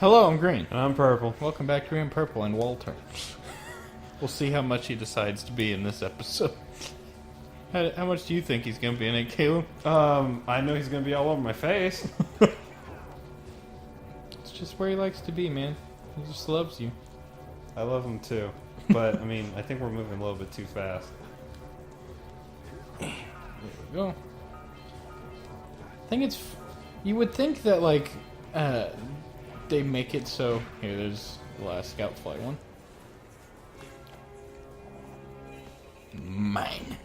Hello, I'm Green. And I'm purple. Welcome back to Green and Purple and Walter. We'll see how much he decides to be in this episode. How much do you think he's going to be in it, Caleb? I know he's gonna be all over my face. It's just where he likes to be, man. He just loves you. I love him too. But, I mean, I think we're moving a little bit too fast. There we go. I think it's... You would think that, like, they make it so... Here, there's the last Scout Flight one. Mine.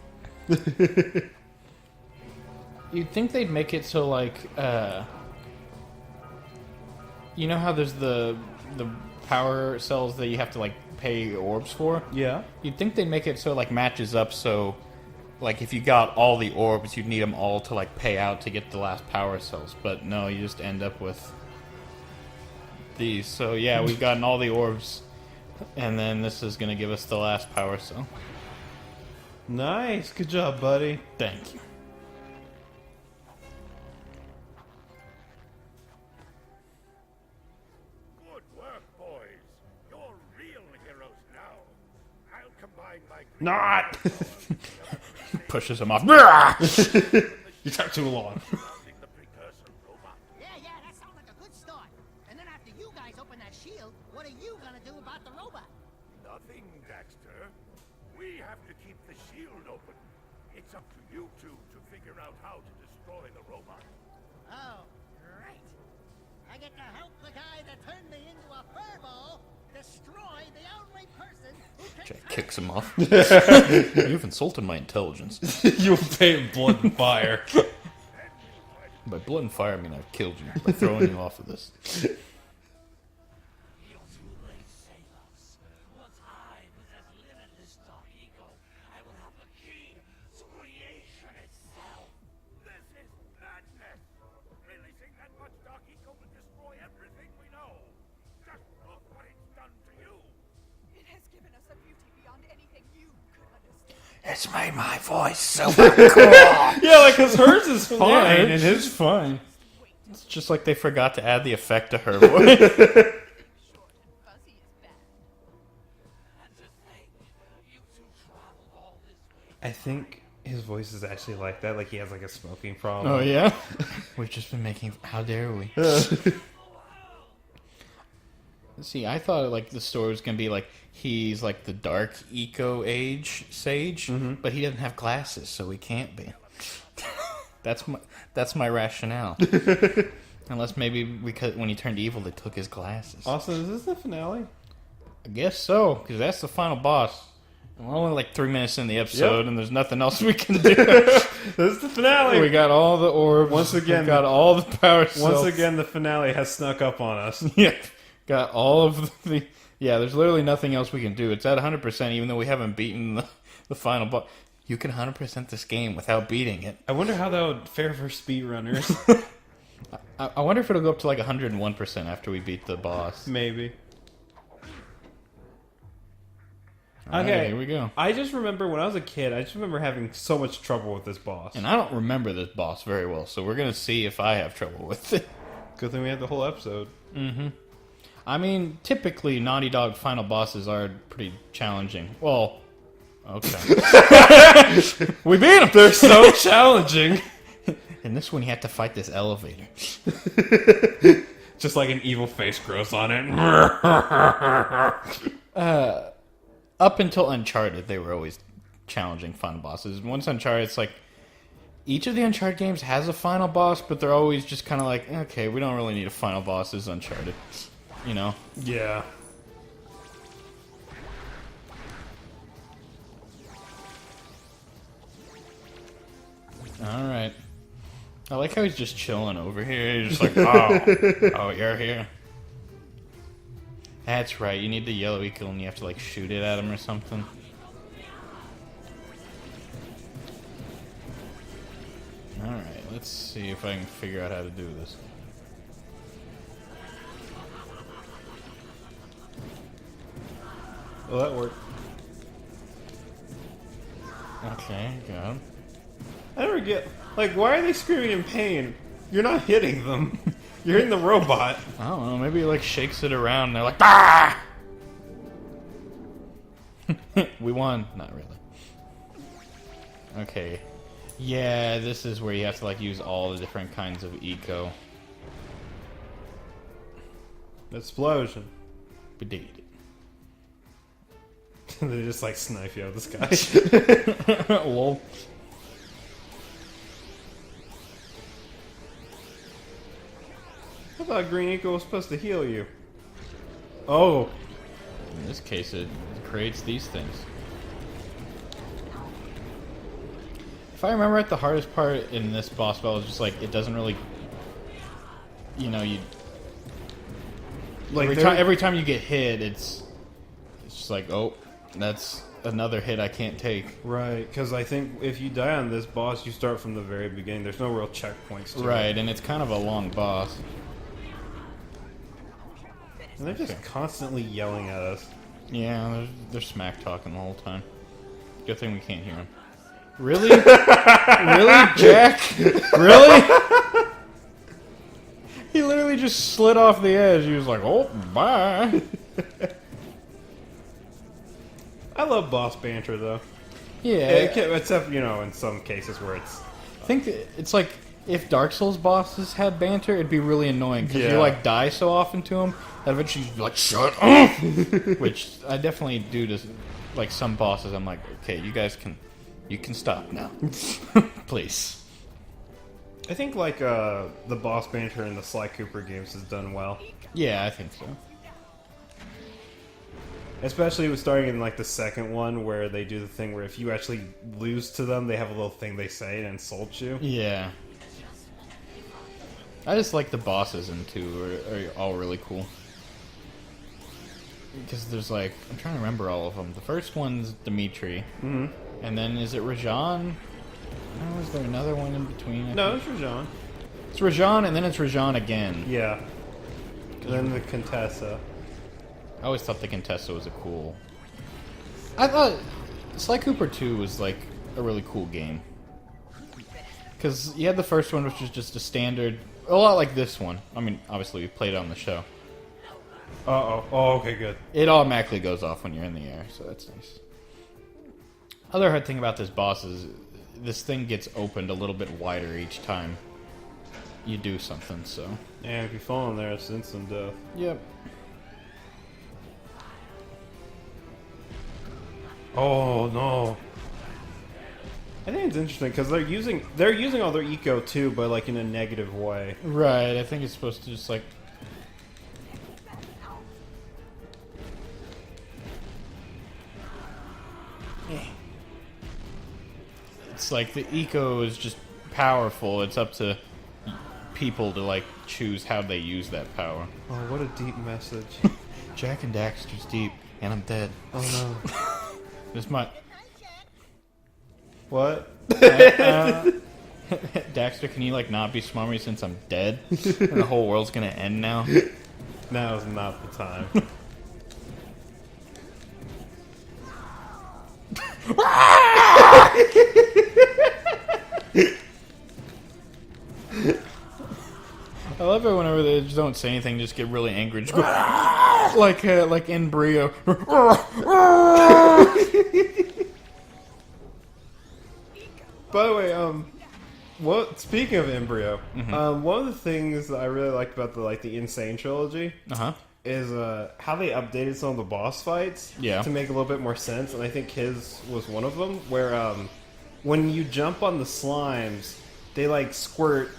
You'd think they'd make it so, like, you know how there's the power cells that you have to, like, pay orbs for? Yeah. You'd think they'd make it so, like, matches up so, like, if you got all the orbs, you'd need them all to, like, pay out to get the last power cells. But no, you just end up with these. So, yeah, we've gotten all the orbs, and then this is going to give us the last power cell. Nice. Good job, buddy. Thank you. Good work, boys. You're real heroes now. I'll combine my... Not! Pushes him off. You took too long. the precursor robot. Yeah, that sounds like a good start. And then after you guys open that shield, what are you gonna do about the robot? Nothing, Daxter. We have to keep the shield open. It's up to you two to figure out how to destroy the robot. Oh, right. I get to help the guy that turned me into a furball destroy the only person who can Jack turn kicks him off. You've insulted my intelligence. You'll pay blood and fire. By blood and fire, I mean I've killed you by throwing you off of this. You're too late, sailors. Once I possess limitless dark ego, I will have the key to creation itself. This is madness. Releasing that much dark eco will destroy everything we know. Just look what it's done to you. It has given us a beauty beyond anything you could understand. It's made my voice super cool. Yeah, like, cause hers is fine. Yeah, and it his is fine. It's just like they forgot to add the effect to her voice. Short and fuzzy is bad. And to think, you two traveled all this way. I think his voice is actually like that. Like he has like a smoking problem. Oh, yeah? We've just been making... How dare we? See, I thought like the story was going to be like he's like the dark eco age sage, but he doesn't have glasses, so he can't be. That's my rationale. Unless maybe because when he turned evil, they took his glasses. Also, is this the finale? I guess so, because that's the final boss. And we're only like 3 minutes in the episode, and there's nothing else we can do. This is the finale. We got all the orbs. Once again, we got all the power cells. Once again, the finale has snuck up on us. Yeah, got all of the... Yeah, there's literally nothing else we can do. It's at 100%, even though we haven't beaten the final boss. You can 100% this game without beating it. I wonder how that would fare for speedrunners. I wonder if it'll go up to like 101% after we beat the boss. Maybe. All right, Okay, here we go. I just remember when I was a kid, I just remember having so much trouble with this boss. And I don't remember this boss very well, so we're going to see if I have trouble with it. Good thing we had the whole episode. I mean, typically Naughty Dog final bosses are pretty challenging. Well, okay. We beat him! They're so challenging. In this one, you have to fight this elevator. Just like an evil face grows on it. Up until Uncharted, they were always challenging final bosses. Once Uncharted, it's like each of the Uncharted games has a final boss, but they're always just kind of like, okay, we don't really need a final boss as Uncharted. You know? Yeah. Alright. I like how he's just chilling over here. He's just like, oh, you're here. That's right, you need the yellow eagle and you have to like shoot it at him or something. Alright, let's see if I can figure out how to do this. Well, that worked. Okay, got him. I never get... Like, why are they screaming in pain? You're not hitting them. You're in the robot. I don't know. Maybe he like shakes it around. And they're like, ah! We won. Not really. Okay. Yeah, this is where you have to like use all the different kinds of eco. Explosion. We did it. They just like snipe you out of the sky. Lol. I thought green eco was supposed to heal you. Oh. In this case, it creates these things. If I remember right, the hardest part in this boss battle is just like it doesn't really, you know, you Like every time you get hit, it's just like, oh, that's another hit I can't take. Right, because I think if you die on this boss, you start from the very beginning. There's no real checkpoints to Right, it. and it's kind of a long boss. And they're just constantly yelling at us. Yeah, they're smack talking the whole time. Good thing we can't hear them. Really? Really, Jack? Really? He literally just slid off the edge. He was like, oh, bye. I love boss banter, though. Yeah. Except, you know, in some cases where it's... I think it's like, if Dark Souls bosses had banter, it'd be really annoying. Because Yeah. you, like, die so often to them, that eventually you'd be like, shut up! Which I definitely do to, like, some bosses. I'm like, okay, you guys can... You can stop now. Please. I think, like, the boss banter in the Sly Cooper games is done well. Yeah, I think so. Especially with starting in, like, the second one, where they do the thing where if you actually lose to them, they have a little thing they say and insult you. Yeah. I just like the bosses in 2 are all really cool. Because there's like, I'm trying to remember all of them. The first one's Dimitri. Mm-hmm. And then is it Rajan? No, is there another one in between? No, it's Rajan. It's Rajan, and then it's Rajan again. Yeah. And then the Contessa. I always thought the Contessa was a cool... I thought Sly Cooper 2 was like a really cool game. Because you had the first one, which was just a standard... A lot like this one. I mean, obviously we played it on the show. Uh-oh. Oh, okay, good. It automatically goes off when you're in the air, so that's nice. Other hard thing about this boss is this thing gets opened a little bit wider each time you do something, so... And if you fall in there, it's instant death. Yep. Oh, no. I think it's interesting, because they're using all their eco, too, but, like, in a negative way. Right, I think it's supposed to just, like... It's like the eco is just powerful. It's up to people to like choose how they use that power. Oh, what a deep message. Jack and Daxter's deep, and I'm dead. Oh, no. This might. What? Daxter, can you like not be smarmy since I'm dead? And the whole world's gonna end now. Now is not the time. I love it whenever they just don't say anything, just get really angry, just go like in Brio. By the way, speaking of Embryo, one of the things that I really liked about the Insane trilogy is how they updated some of the boss fights to make a little bit more sense, and I think his was one of them, where when you jump on the slimes, they like squirt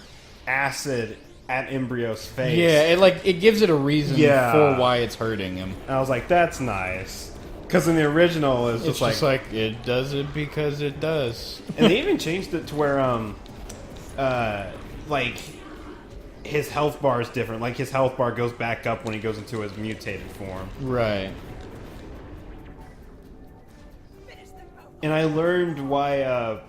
acid at Embryo's face. Yeah, it gives it a reason for why it's hurting him. And I was like, that's nice. Because in the original, it's just like it does it because it does. And they even changed it to where, like, his health bar is different. Like, his health bar goes back up when he goes into his mutated form. Right. And I learned why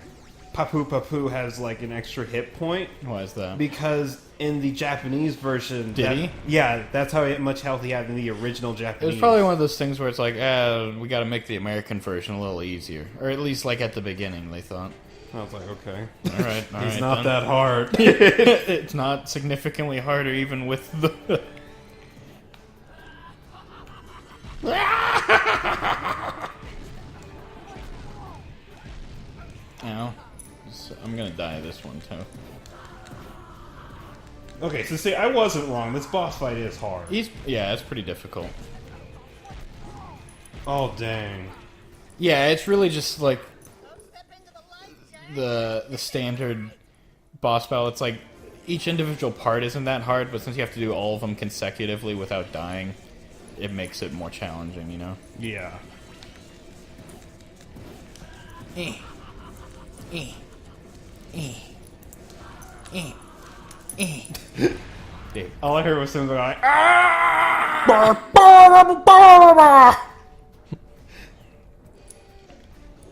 Papu Papu has, like, an extra hit point. Why is that? Because in the Japanese version... Did he? Yeah, that's how much health he had in the original It Japanese. was probably one of those things where it's like, we gotta make the American version a little easier. Or at least, like, at the beginning, they thought. I was like, okay. All right, He's not that hard. It's not significantly harder, even with the. Ow. So I'm gonna die this one too. Okay, so see, I wasn't wrong. This boss fight is hard. Yeah, it's pretty difficult. Oh, dang. Yeah, it's really just like Step into the light, Jack. the standard boss battle. It's like each individual part isn't that hard, but since you have to do all of them consecutively without dying, it makes it more challenging, you know? Yeah. Dude. All I heard was something like,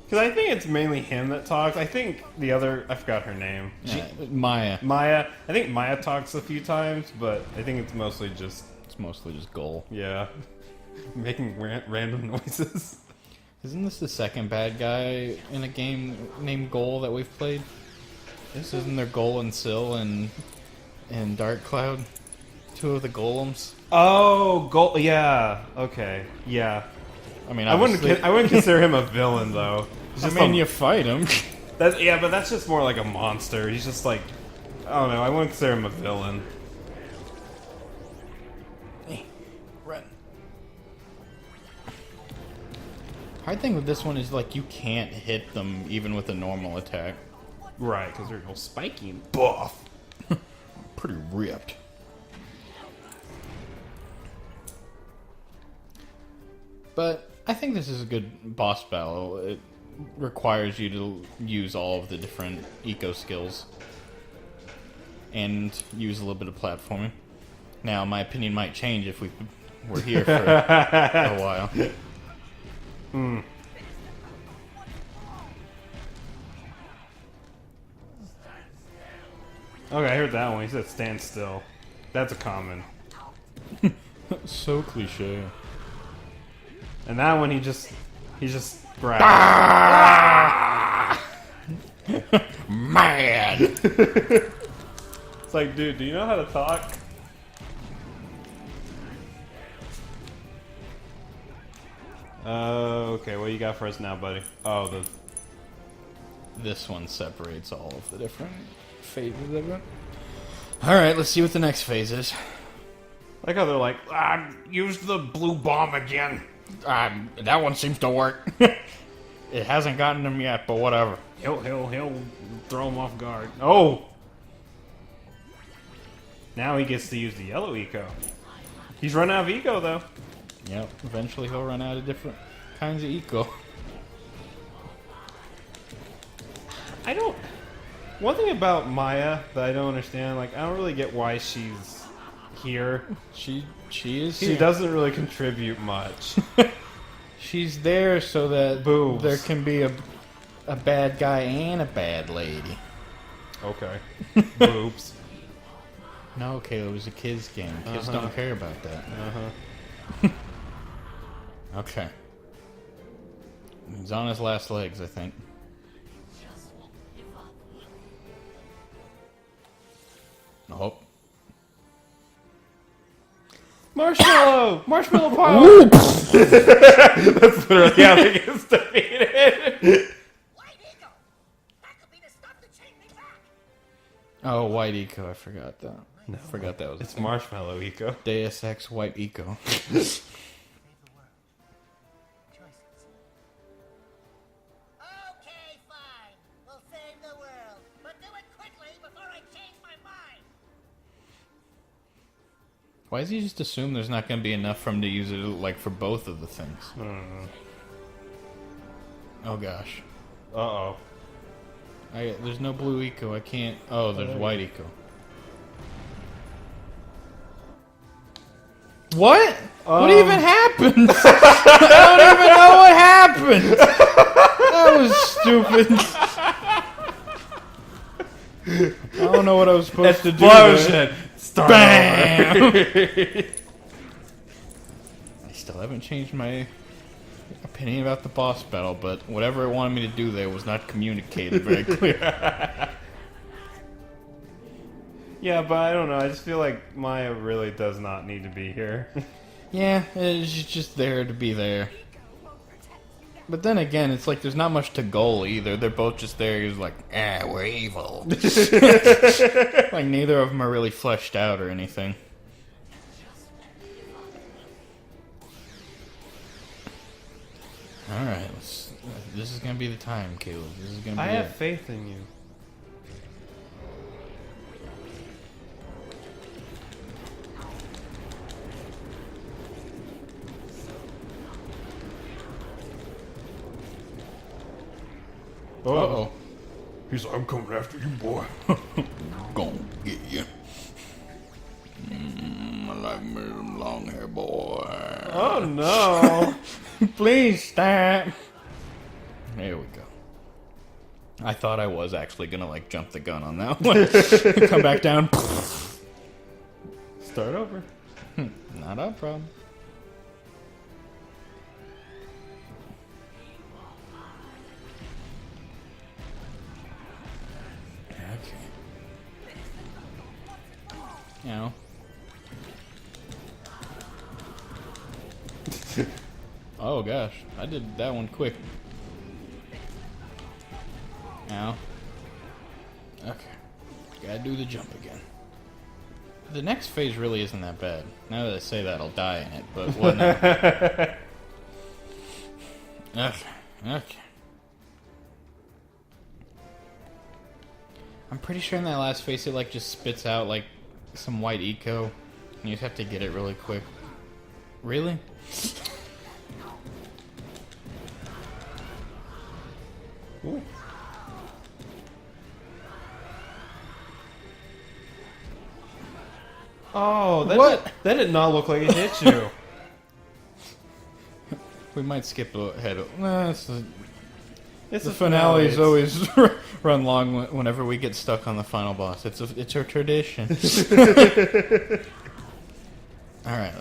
because I think it's mainly him that talks. I think the other, I forgot her name. Maya. Maya. I think Maya talks a few times, but I think it's mostly just, Goal. yeah, making random noises. Isn't this the second bad guy in a game named Goal that we've played? Isn't there Goal and Syl and Dark Cloud? Two of the golems. Oh, yeah. Okay, yeah. I mean, I wouldn't consider him a villain though. He's just you fight him. but that's just more like a monster. He's just like, I don't know. I wouldn't consider him a villain. Run. Hard thing with this one is like you can't hit them even with a normal attack. Right, because they're all spiky and buff. Pretty ripped. But I think this is a good boss battle. It requires you to use all of the different eco skills and use a little bit of platforming. Now, my opinion might change if we were here for a while. Okay, I heard that one. He said stand still. That's a common. So cliche. And that one, he just grabs. Man! It's like, dude, do you know how to talk? Okay, what you got for us now, buddy? Oh, This one separates all of the different phases of it. Alright, let's see what the next phase is. like how they're like, use the blue bomb again. That one seems to work. It hasn't gotten him yet, but whatever. He'll throw him off guard. Oh! Now he gets to use the yellow eco. He's run out of eco, though. Yep, eventually he'll run out of different kinds of eco. I don't... One thing about Maya that I don't understand, like, I don't really get why she's here. She is She here. doesn't really contribute much. She's there so that Boobs. there can be a bad guy and a bad lady. Okay. Boobs. No, Caleb, it was a kids game. Kids don't care about that. Okay. He's on his last legs, I think. Oh. Marshmallow! Marshmallow power! That's literally how he gets defeated. White Eagle! That could be the stuff to change me back! Oh, White Eco, I forgot that. No, forgot that was It's a thing. Marshmallow eco. Deus Ex White Eco. Choices. Okay, fine. We'll save the world. But do it quickly before I change my mind! Why does he just assume there's not going to be enough for him to use it, like, for both of the things? Oh, gosh. Uh-oh. There's no blue eco. I can't... Oh, there's white eco. What? What even happened? I don't even know what happened. That was stupid. I don't know what I was supposed to do. Explosion! Start Bam! over. I still haven't changed my opinion about the boss battle, but whatever it wanted me to do there was not communicated very clear. Yeah, but I don't know. I just feel like Maya really does not need to be here. Yeah, it's just there to be there. But then again, it's like there's not much to goal either. They're both just there. He's like, we're evil. Like neither of them are really fleshed out or anything. All right, this is gonna be the time, Caleb. This is gonna be. I have faith in you. Uh-oh. He's like, I'm coming after you, boy. Gonna get you. I like me some long hair, boy. Oh no! Please stop. There we go. I thought I was actually gonna like jump the gun on that one. Come back down. Start over. Not a problem. Okay. You know. Oh gosh, I did that one quick. Now. Okay. Gotta do the jump again. The next phase really isn't that bad. Now that I say that, I'll die in it, but what now? Okay. Okay. I'm pretty sure in that last phase it like just spits out like some white eco. And you just have to get it really quick. Really? Ooh. Oh, that did not look like it hit you. We might skip ahead. Nah, It's the a finale is It's- always run long whenever we get stuck on the final boss. It's a tradition. All right,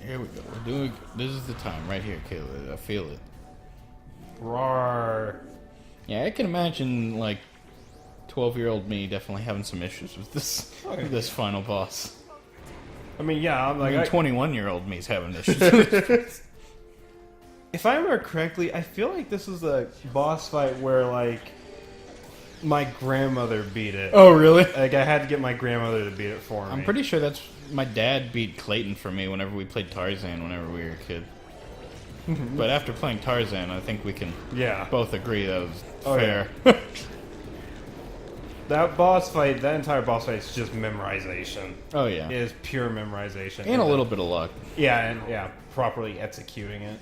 here we go. We're doing. This is the time right here, Caleb. I feel it. Roar. Yeah, I can imagine like 12-year-old me definitely having some issues with this this final boss. I mean, yeah, I'm I like, mean, 21-year-old me's having issues with this. if I remember correctly, I feel like this was a boss fight where like my grandmother beat it. Oh, really? Like I had to get my grandmother to beat it for me. I'm pretty sure that's my dad beat Clayton for me whenever we played Tarzan whenever we were a kid. But after playing Tarzan, I think we can both agree that was fair. Yeah. That boss fight, that entire boss fight is just memorization. Oh yeah, It is pure memorization. and a little bit of luck. Yeah, and properly executing it.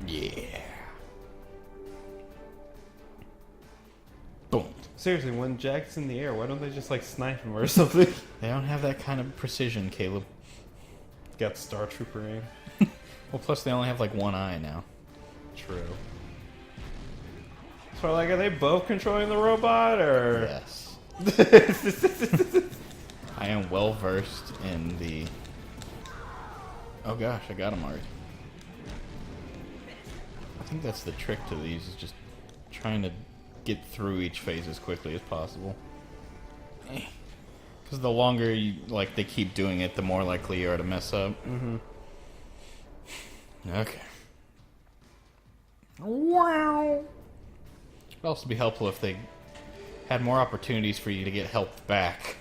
Yeah. Boom. Seriously, when Jack's in the air, why don't they just like snipe him or something? They don't have that kind of precision, Caleb. Got Star Trooper aim. Well, plus they only have like one eye now. True. So like, are they both controlling the robot, or? Yes. I am well versed in the. Oh gosh, I got him already. I think that's the trick to these, is just trying to get through each phase as quickly as possible. Because the longer you they keep doing it, the more likely you are to mess up. Mm-hmm. Okay. Wow. It'd also be helpful if they had more opportunities for you to get help back.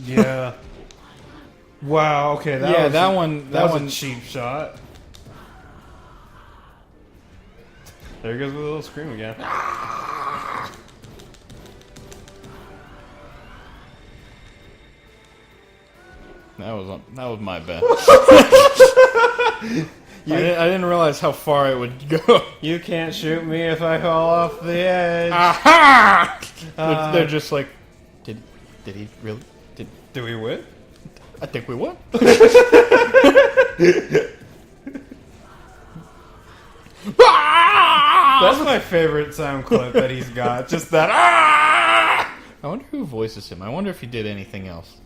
Yeah. Wow. Okay. That was one a cheap shot. There goes the little scream again. That was my bad. I didn't realize how far it would go. You can't shoot me if I fall off the edge. Aha! They're just like, did he really? Do we win? I think we won. That's my favorite sound clip that he's got. Just that. Ah! I wonder who voices him. I wonder if he did anything else.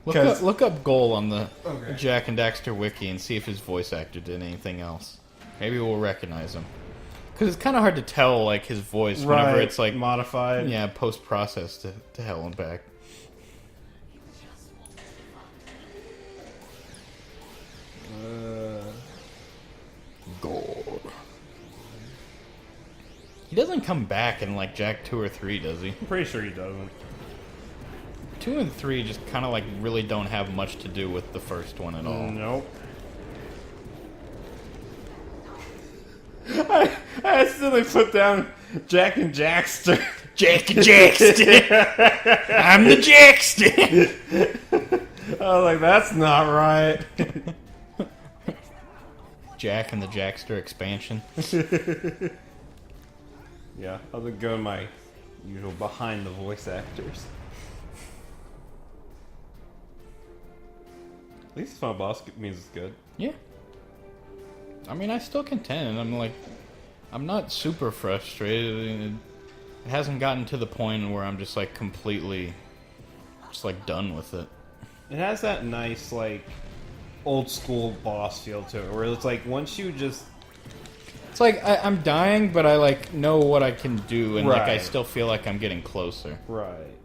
Look up Goal on the Okay. Jack and Daxter wiki and see if his voice actor did anything else. Maybe we'll recognize him. Because it's kind of hard to tell, like, his voice whenever it's, like, modified. yeah, post-processed to hell and back. Goal. He doesn't come back in, like, Jack 2 or 3, does he? I'm pretty sure he doesn't. 2 and 3 just kind of, like, really don't have much to do with the first one at all. Nope. I accidentally put down Jack and Daxter. Jack and Jackster! I'm the Jackster! I was like, that's not right. Jack and the Jackster expansion. Yeah, I'll just go in my usual behind the voice actors. At least it's Final Boss means it's good. Yeah. I mean, I still contend, and I'm not super frustrated. It hasn't gotten to the point where I'm just, like, completely, just, like, done with it. It has that nice, like, old school boss feel to it, where it's like, once you just... It's like, I'm dying, but I, like, know what I can do, and, like, I Right. still feel like I'm getting closer. Right.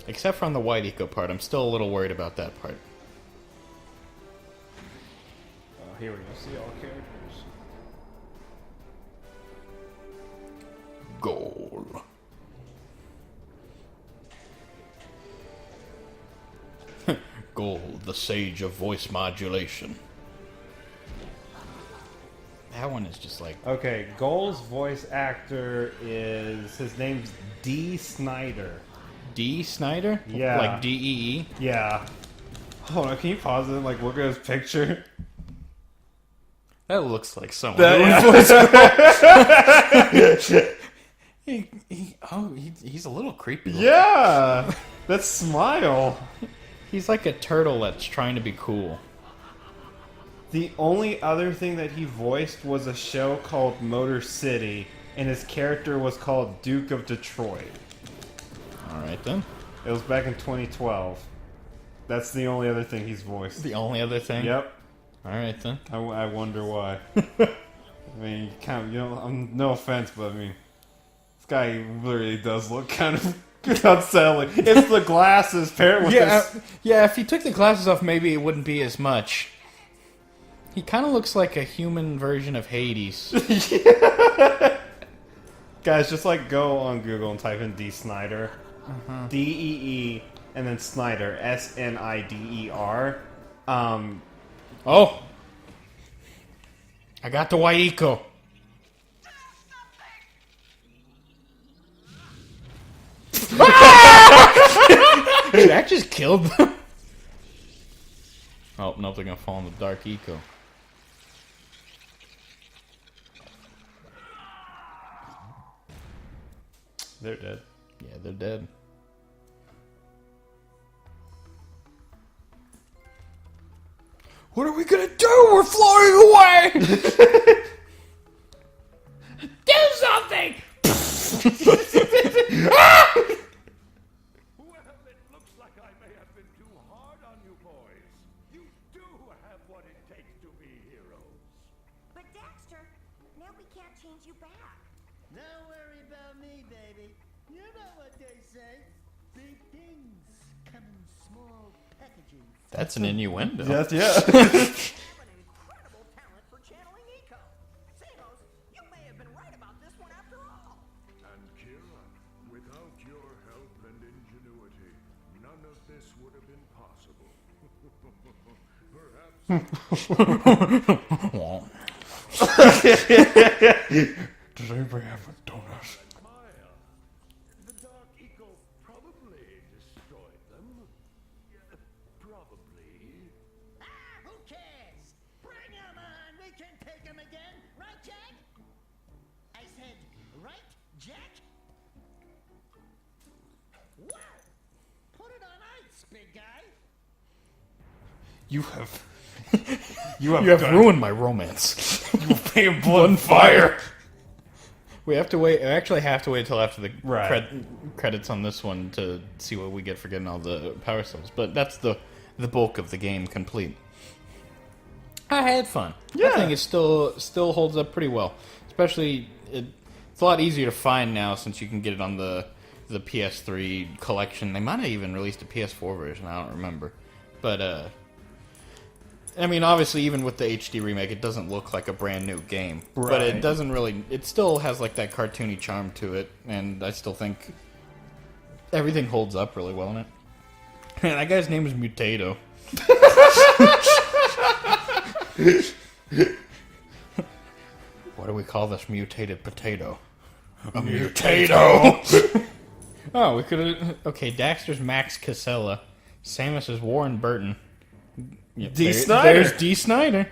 Except for on the White Eco part, I'm still a little worried about that part. Oh, here we go. See all characters. Goal. Goal, the sage of voice modulation. That one is just like... Okay, Goal's voice actor is... His name's D. Snider. D. Snider? Yeah. Like D-E-E? Yeah. Hold on, can you pause it and, like, look at his picture? That looks like someone doing voice. He's a little creepy. Yeah! That smile. He's like a turtle that's trying to be cool. The only other thing that he voiced was a show called Motor City, and his character was called Duke of Detroit. Alright then. It was back in 2012. That's the only other thing he's voiced. The only other thing? Yep. Alright then. I wonder why. I mean, you kind of, no offense, but I mean, this guy literally does look kind of unsettling. It's the glasses paired with this. Yeah, if he took the glasses off, maybe it wouldn't be as much. He kind of looks like a human version of Hades. Guys, just like go on Google and type in D. Snider. D-E-E, and then Snider. S-N-I-D-E-R. Oh! I got the White Eco. Jack just killed them. Oh, no, they're gonna fall in the Dark Eco. They're dead. Yeah, they're dead. What are we gonna do? We're flying away! Do something! Well, it looks like I may have been too hard on you boys. You do have what it takes to be heroes. But Daxter, now we can't change you back. Don't worry about me, baby. You know what they say. Big things come in small packages. That's an innuendo. Yes, yeah. You have an incredible talent for channeling eco. Sanos, you may have been right about this one after all. And Kira, without your help and ingenuity, none of this would have been possible. Perhaps Does anybody have a donut? smile. The Dark Eco probably destroyed them. Probably. Who cares? Bring 'em on. We can take 'em again. Right, Jack? I said, right, Jack? Wow. Put it on ice, big guy. You have You have ruined my romance. paying blood and fire. We have to wait. I actually have to wait until after the Right. credits on this one to see what we get for getting all the power cells. But that's the bulk of the game complete. I had fun. Yeah. I think it still holds up pretty well. Especially, it's a lot easier to find now since you can get it on the PS3 collection. They might have even released a PS4 version. I don't remember. But, I mean, obviously, even with the HD remake, it doesn't look like a brand new game. Right. But it doesn't really... It still has, like, that cartoony charm to it. And I still think everything holds up really well in it. And that guy's name is Mutato. What do we call this mutated potato? A mutato! Oh, we could have... Okay, Daxter's Max Casella. Samus is Warren Burton. Yeah, Snider. There's D. Snider.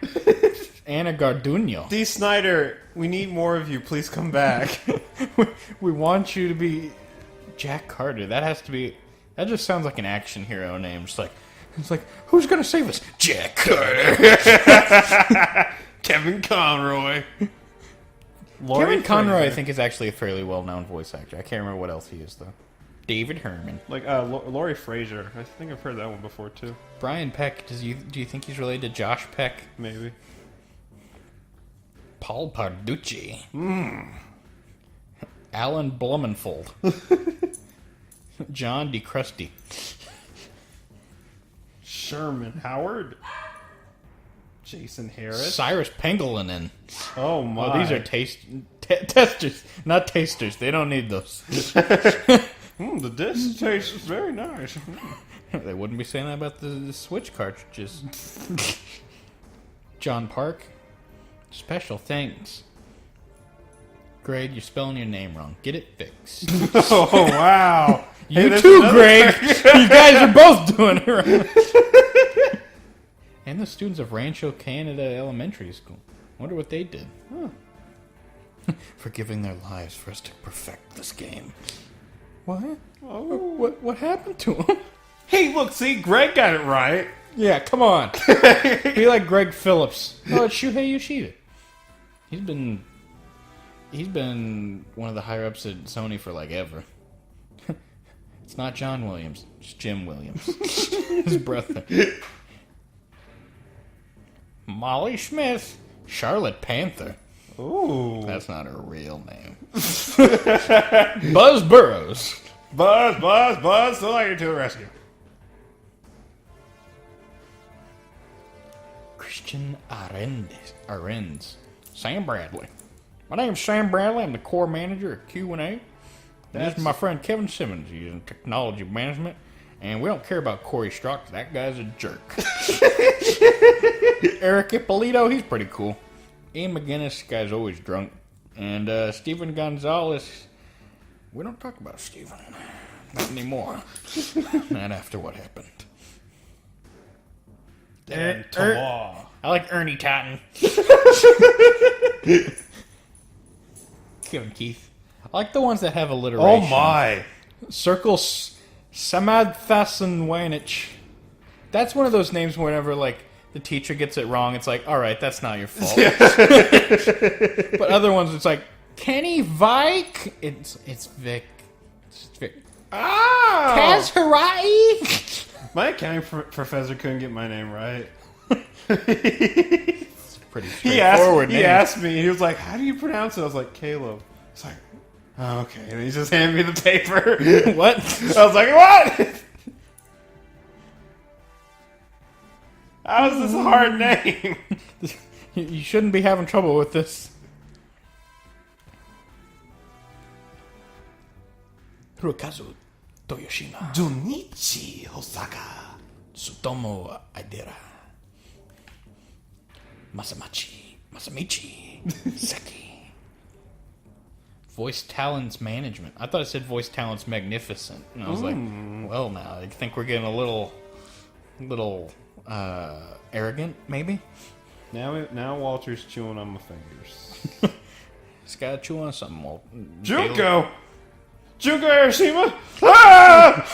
Anna Garduno. D. Snider, we need more of you. Please come back. We want you to be Jack Carter. That has to be... That just sounds like an action hero name. It's like, who's gonna save us? Jack Carter. Kevin Conroy. Kevin Conroy, I think, is actually a fairly well-known voice actor. I can't remember what else he is, though. David Herman. Like Laurie Frazier. I think I've heard that one before too. Brian Peck. Do you think he's related to Josh Peck? Maybe. Paul Parducci. Alan Blumenfold. John DeCrusty. Sherman Howard. Jason Harris. Cyrus Pangolinen. Oh my. Oh, these are testers, not tasters. They don't need those. The disc tastes very nice. They wouldn't be saying that about the Switch cartridges. John Park. Special thanks. Greg, you're spelling your name wrong. Get it fixed. Oh wow. You there's too, another Greg. You guys are both doing it wrong. And the students of Rancho Canada Elementary School. Wonder what they did. For giving their lives for us to perfect this game. What? Oh. What happened to him? Hey, look, see, Greg got it right. Yeah, come on. Be like Greg Phillips. Oh, it's Shuhei Yoshida. He's been one of the higher ups at Sony for like ever. It's not John Williams. It's Jim Williams. His brother. Molly Smith. Charlotte Panther. Ooh. That's not her real name. Buzz Burrows. Buzz, so like you to the rescue. Christian Arends. Sam Bradley. My name's Sam Bradley. I'm the core manager at Q&A. This is my friend Kevin Simmons. He's in technology management. And we don't care about Corey Strock. That guy's a jerk. Eric Ippolito, he's pretty cool. Ian McGinnis, guy's always drunk. And Steven Gonzalez, we don't talk about Steven. Not anymore. Not after what happened. I like Ernie Totten. Kevin Keith. I like the ones that have alliteration. Oh my. Circle Samadthasan Wanich. That's one of those names whenever, like, the teacher gets it wrong, it's like, alright, that's not your fault. But other ones, it's like, Kenny Vike? It's Vic. It's Vic. Ah! Kaz Harai? My accounting professor couldn't get my name right. It's pretty He straightforward name. asked me, he was like, how do you pronounce it? I was like, Caleb. It's like, oh, okay. And he just handed me the paper. What? I was like, what? How is this a hard name? You shouldn't be having trouble with this. Hirokazu Toyoshima. Junichi Hosaka. Tsutomu Aidera. Masamichi Seki. Voice Talents Management. I thought it said Voice Talents Magnificent. And I was like, well, now, I think we're getting a little arrogant, maybe? Now Walter's chewing on my fingers. Just gotta chew on something. Well, Junko Hiroshima! Ah!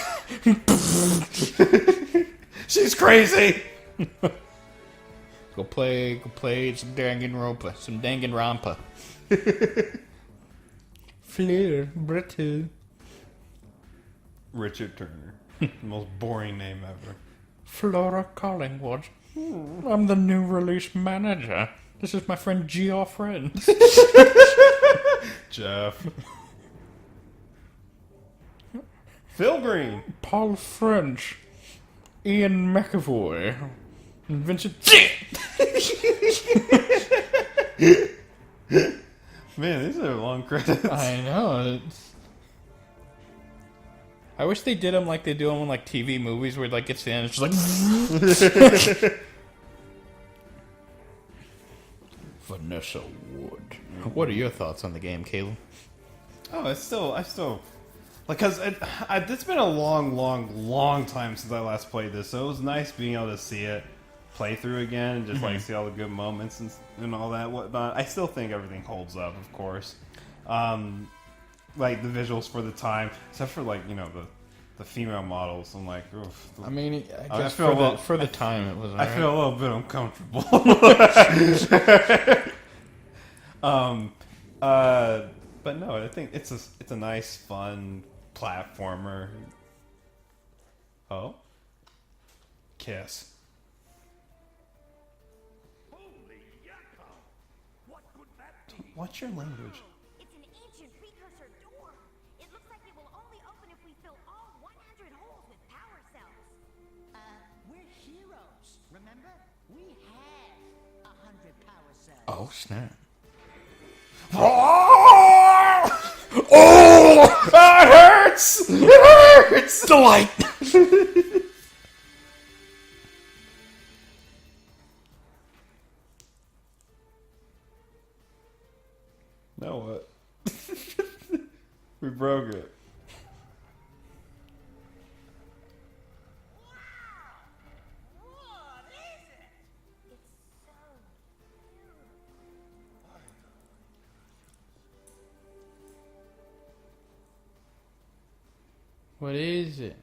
She's crazy! Go play some Danganronpa. Flair, Brittle. Richard Turner. The most boring name ever. Flora Collingwood. I'm the new release manager. This is my friend Geoff Friend. Jeff. Phil Green. Paul French. Ian McAvoy. And Vincent... Man, these are long credits. I know. I wish they did them like they do them in like TV movies where it like gets to the end, it's just like... Vanessa Wood. What are your thoughts on the game, Caleb? Oh, I still, like, cause it's been a long time since I last played this, so it was nice being able to see it play through again and just like see all the good moments and all that whatnot. I still think everything holds up, of course. Like the visuals for the time, except for like the female models. I'm like, oof. I mean, I guess feel for the time it was. I feel a little bit uncomfortable. But no, I think it's a nice, fun platformer. Oh, Kiss. Holy yakko! What could that be? What's your language? It's an ancient precursor door. It looks like it will only open if we fill all 100 holes with power cells. We're heroes, remember? We have 100 power cells. Oh snap! Oh! It hurts! It hurts! Delight! Now what? We broke it. What is it? It's so beautiful. What is it?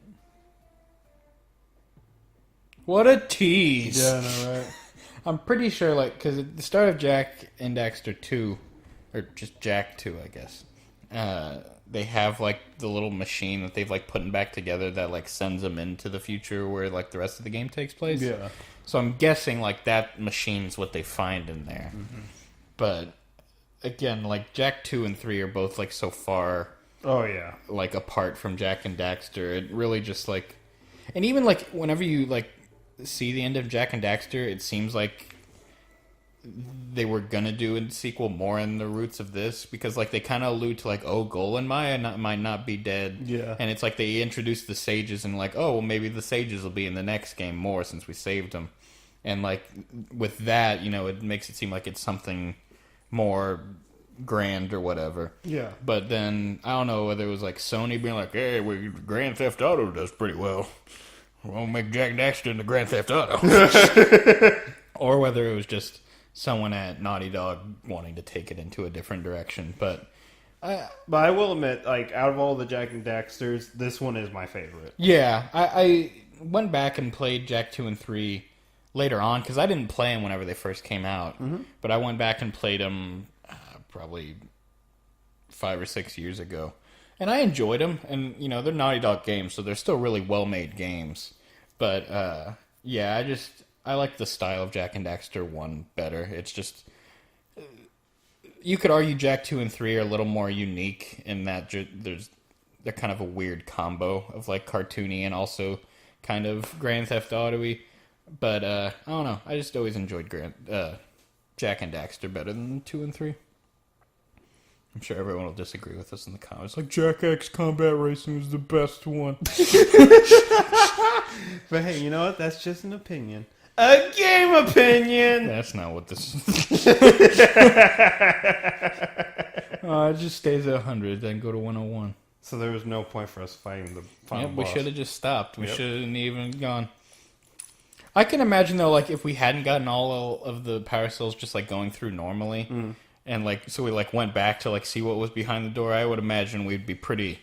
What a tease! Yeah, I know, right? I'm pretty sure, like, because at the start of Jack and Daxter 2, or just Jack 2, I guess, they have, like, the little machine that they've, like, putting back together that, like, sends them into the future where, like, the rest of the game takes place. Yeah. So I'm guessing, like, that machine's what they find in there. Mm-hmm. But, again, like, Jack 2 and 3 are both, like, so far... Oh, yeah. like, apart from Jack and Daxter. It really just, like... And even, like, whenever you, like, see the end of Jack and Daxter, it seems like they were gonna do a sequel more in the roots of this, because, like, they kind of allude to, like, oh, Golan might not be dead. Yeah. And it's like they introduced the sages and, like, oh, well, maybe the sages will be in the next game more since we saved them. And, like, with that, it makes it seem like it's something more... grand or whatever. Yeah. But then I don't know whether it was like Sony being like, hey, Grand Theft Auto does pretty well. We'll make Jack Daxter into Grand Theft Auto. Or whether it was just someone at Naughty Dog wanting to take it into a different direction. But I will admit, like, out of all the Jack and Daxters, this one is my favorite. yeah, I went back and played Jack 2 and 3 later on, because I didn't play them whenever they first came out. Mm-hmm. But I went back and played them probably 5 or 6 years ago. And I enjoyed them. And, they're Naughty Dog games, so they're still really well-made games. But, yeah, I like the style of Jack and Daxter 1 better. It's just... You could argue Jack 2 and 3 are a little more unique in that they're kind of a weird combo of, like, cartoony and also kind of Grand Theft Auto-y. But, I don't know. I just always enjoyed Jack and Daxter better than 2 and 3. I'm sure everyone will disagree with us in the comments. Like, Jack X Combat Racing is the best one. But hey, you know what? That's just an opinion. A game opinion! That's not what this is. It just stays at 100, then go to 101. So there was no point for us fighting the final Yep, boss. we should have just stopped. We Yep. shouldn't even gone. I can imagine, though, like, if we hadn't gotten all of the power cells just, like, going through normally... And, like, so we, like, went back to, like, see what was behind the door. I would imagine we'd be pretty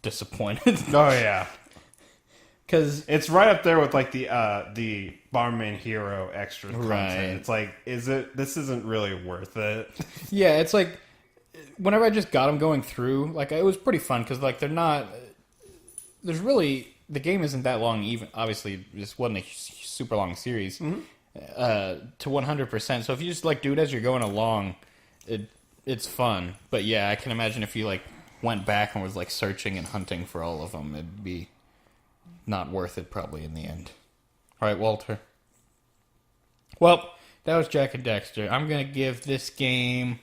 disappointed. Oh, yeah. Because... It's right up there with, like, the Bomberman Hero extra content. Right. It's like, this isn't really worth it. Yeah, it's like... whenever I just got them going through, like, it was pretty fun because, like, they're not. There's really the game isn't that long. Even obviously, this wasn't a super long series to 100%. So if you just like do it as you're going along, it's fun. But yeah, I can imagine if you like went back and was like searching and hunting for all of them, it'd be not worth it probably in the end. All right, Walter. Well, that was Jack and Daxter. I'm gonna give this game.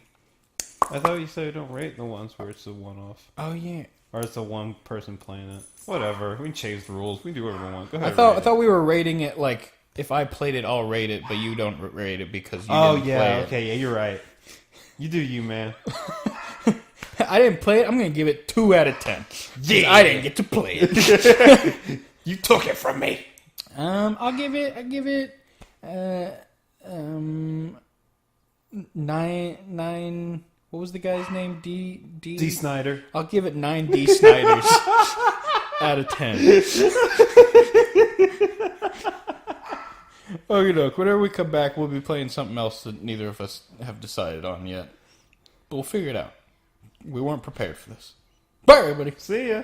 I thought you said you don't rate the ones where it's a one-off. Oh yeah. Or it's a one person playing it. Whatever. We can change the rules. We can do whatever we want. Go ahead. I thought we were rating it like if I played it, I'll rate it, but you don't rate it because you didn't play it. Okay, yeah, you're right. You do you, man. I didn't play it. I'm gonna give it 2 out of 10. Yeah, I didn't get to play it. You took it from me. I give it 9. What was the guy's name? D Snider. I'll give it 9 D Sniders out of 10. Okay, look. Whenever we come back, we'll be playing something else that neither of us have decided on yet. But we'll figure it out. We weren't prepared for this. Bye, everybody. See ya.